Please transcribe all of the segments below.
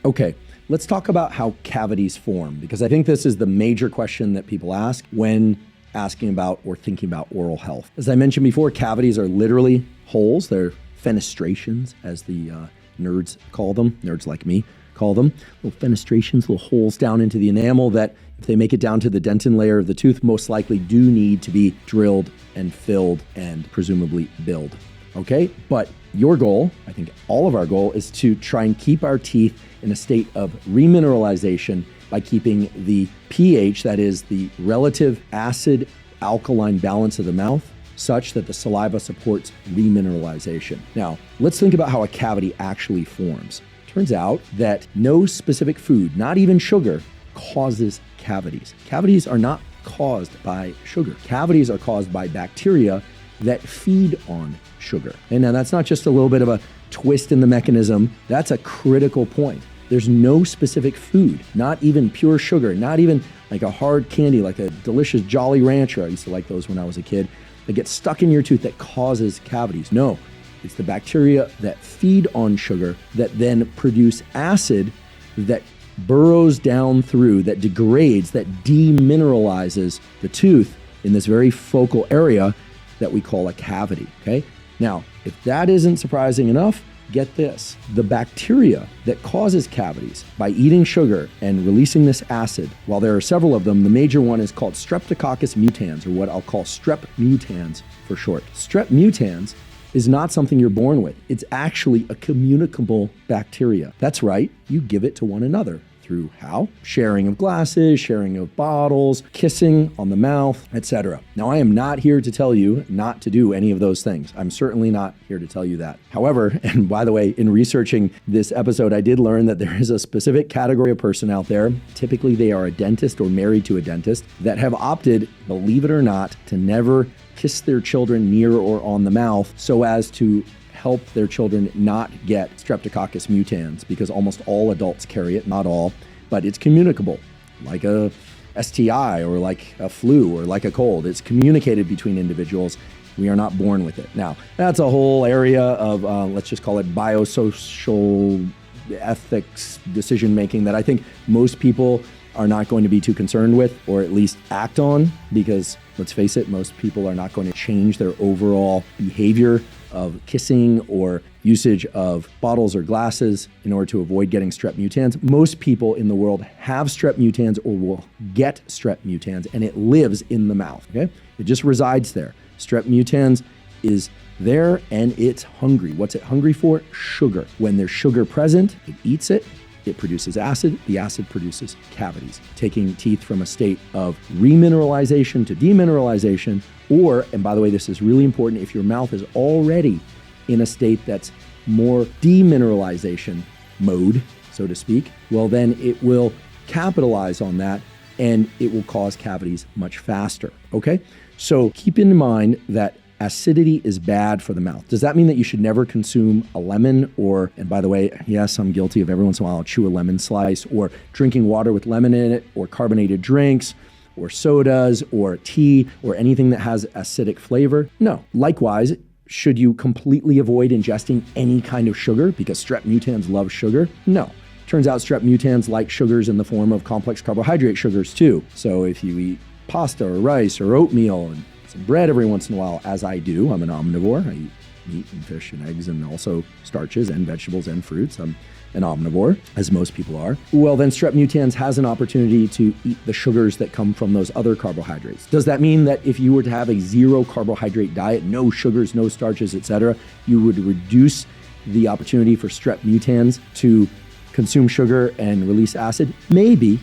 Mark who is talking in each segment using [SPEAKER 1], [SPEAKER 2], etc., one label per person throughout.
[SPEAKER 1] Okay, let's talk about how cavities form, because I think this is the major question that people ask when asking about or thinking about oral health. As I mentioned before, cavities are literally holes. They're fenestrations, as the nerds call them, nerds like me call them. Little fenestrations, little holes down into the enamel that, if they make it down to the dentin layer of the tooth, most likely do need to be drilled and filled and presumably built. Okay, but your goal, I think all of our goal, is to try and keep our teeth in a state of remineralization by keeping the pH, that is the relative acid alkaline balance of the mouth, such that the saliva supports remineralization. Now, let's think about how a cavity actually forms. Turns out that no specific food, not even sugar, causes cavities. Cavities are not caused by sugar. Cavities are caused by bacteria that feed on sugar. And now that's not just a little bit of a twist in the mechanism. That's a critical point. There's no specific food, not even pure sugar, not even like a hard candy, like a delicious Jolly Rancher. I used to like those when I was a kid, that gets stuck in your tooth that causes cavities. No, it's the bacteria that feed on sugar that then produce acid that burrows down through, that degrades, that demineralizes the tooth in this very focal area that we call a cavity, okay? Now, if that isn't surprising enough, get this. The bacteria that causes cavities by eating sugar and releasing this acid, while there are several of them, the major one is called Streptococcus mutans, or what I'll call strep mutans for short. Strep mutans is not something you're born with. It's actually a communicable bacteria. That's right, you give it to one another. Through how? Sharing of glasses, sharing of bottles, kissing on the mouth, etc. Now, I am not here to tell you not to do any of those things. I'm certainly not here to tell you that. However, and by the way, in researching this episode, I did learn that there is a specific category of person out there, typically they are a dentist or married to a dentist, that have opted, believe it or not, to never kiss their children near or on the mouth so as to help their children not get Streptococcus mutans, because almost all adults carry it, not all, but it's communicable, like a STI or like a flu or like a cold. It's communicated between individuals. We are not born with it. Now, that's a whole area of, let's just call it biosocial ethics decision-making that I think most people are not going to be too concerned with, or at least act on, because let's face it, most people are not going to change their overall behavior of kissing or usage of bottles or glasses in order to avoid getting strep mutans. Most people in the world have strep mutans or will get strep mutans, and it lives in the mouth, okay? It just resides there. Strep mutans is there and it's hungry. What's it hungry for? Sugar. When there's sugar present, it eats it. It produces acid. The acid produces cavities, taking teeth from a state of remineralization to demineralization, or, and by the way, this is really important, if your mouth is already in a state that's more demineralization mode, so to speak, well, then it will capitalize on that and it will cause cavities much faster, okay? So keep in mind that acidity is bad for the mouth. Does that mean that you should never consume a lemon? Or, and by the way, yes, I'm guilty of every once in a while I'll chew a lemon slice, or drinking water with lemon in it, or carbonated drinks, or sodas, or tea, or anything that has acidic flavor? No. Likewise, should you completely avoid ingesting any kind of sugar because strep mutans love sugar? No. Turns out strep mutans like sugars in the form of complex carbohydrate sugars too. So if you eat pasta or rice or oatmeal and some bread every once in a while, as I do, I'm an omnivore. I eat meat and fish and eggs and also starches and vegetables and fruits. I'm an omnivore, as most people are. Well, then strep mutans has an opportunity to eat the sugars that come from those other carbohydrates. Does that mean that if you were to have a zero carbohydrate diet, no sugars, no starches, etc., you would reduce the opportunity for strep mutans to consume sugar and release acid? Maybe.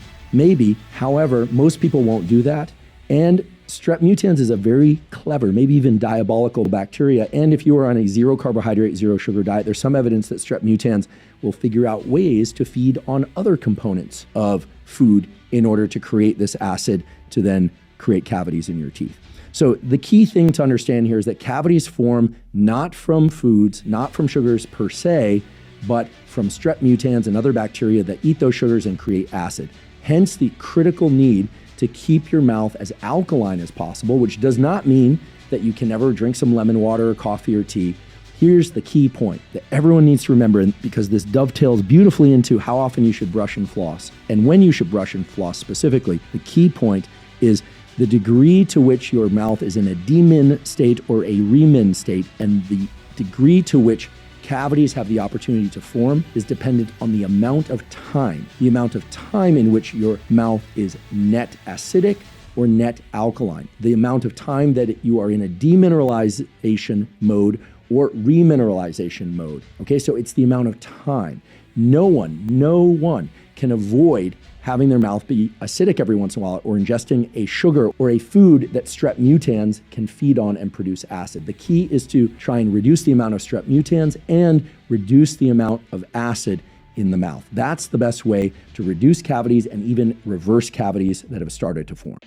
[SPEAKER 1] However, most people won't do that. And strep mutans is a very clever, maybe even diabolical bacteria. And if you are on a zero carbohydrate, zero sugar diet, there's some evidence that strep mutans will figure out ways to feed on other components of food in order to create this acid to then create cavities in your teeth. So the key thing to understand here is that cavities form not from foods, not from sugars per se, but from strep mutans and other bacteria that eat those sugars and create acid. Hence the critical need to keep your mouth as alkaline as possible, which does not mean that you can never drink some lemon water or coffee or tea. Here's the key point that everyone needs to remember, and because this dovetails beautifully into how often you should brush and floss, and when you should brush and floss specifically. The key point is the degree to which your mouth is in a demin state or a remin state, and the degree to which cavities have the opportunity to form is dependent on the amount of time in which your mouth is net acidic or net alkaline, the amount of time that you are in a demineralization mode or remineralization mode. Okay, so it's the amount of time. No one can avoid having their mouth be acidic every once in a while, or ingesting a sugar or a food that strep mutans can feed on and produce acid. The key is to try and reduce the amount of strep mutans and reduce the amount of acid in the mouth. That's the best way to reduce cavities and even reverse cavities that have started to form.